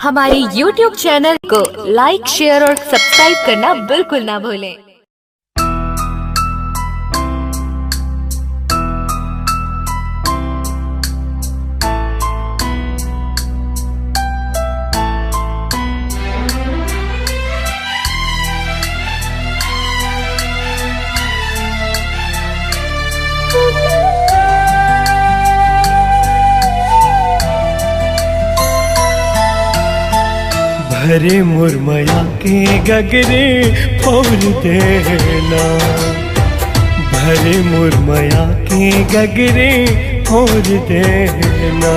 हमारे YouTube channel को लाइक, share और सब्सक्राइब करना बिल्कुल ना भूलें। भरे मुरमया के गगरे फोड़ देना, भरे मुरमया के गगरे फोड़ देना।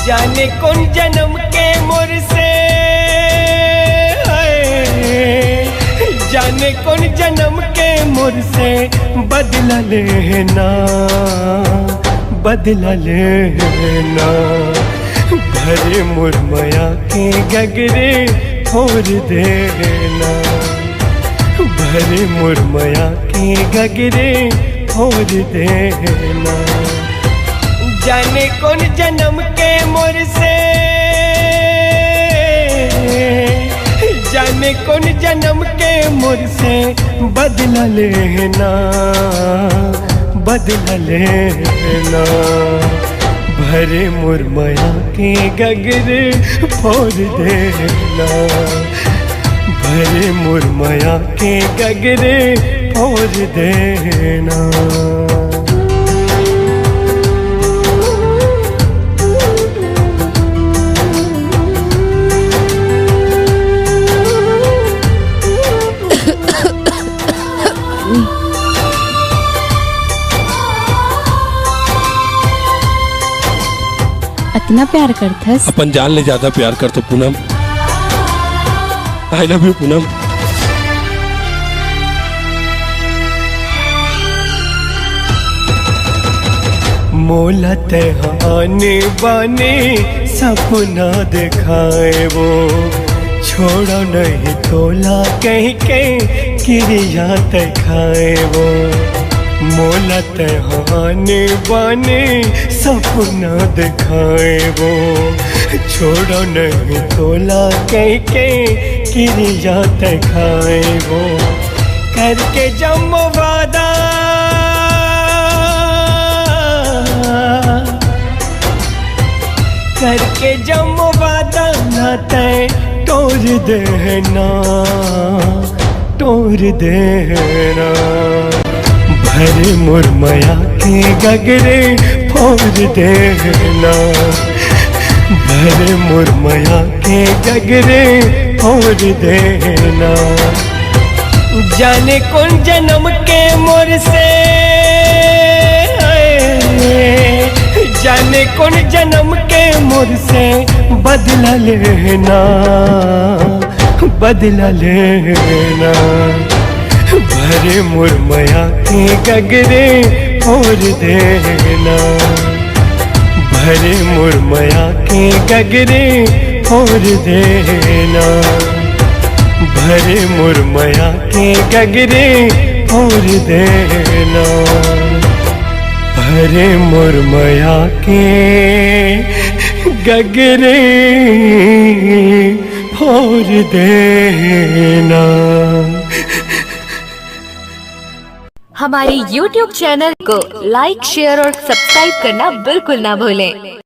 जाने कौन जन्म के मोर से, जाने कौन जन्म के मोर से बदला लेना, बदला लेना। भरे मुरमया के गगरे फोड़ देना, भरे मुरमया के गगरे फोड़ देना। जाने कौन जन्म के मोर से, जाने कौन जन्म के मोर से बदला लेना, बदला लेना। भरे मुरमया के गगरे फोड़ देना, भरे मुरमया के गगरे फोड़ देना। इतना प्यार करथस? अपन जान ले ज्यादा प्यार करते पूनम। आई लव यू पूनम। मोलत आने बाने सपना दिखाए वो, छोड़ो नहीं तोला कह के क्रिया दिखाए वो। मोलत हाने बाने सपना दिखाए वो, छोड़ो नहीं तोला कह के क्रिया दिखाए वो। करके जम वादा, करके जम वादा नाते तोड़ देना, तोड़ देना। भरे मुरमया के गगरे फोड़ देना, भरे मुरमया के गगरे फोड़ देना। जाने कौन जन्म के मोर से, जाने कौन जन्म के मोर से बदला लेना, बदला लेना। भरे मुरमया के गगरे फोड़ देना, भरे मुरमया के गगरे फोड़ देना, भरे मुरमया के गगरे फोड़ देना। भरे मुरमया के गगरे फोड़ देना। हमारे YouTube चैनल को लाइक, शेयर और सब्सक्राइब करना बिल्कुल ना भूलें।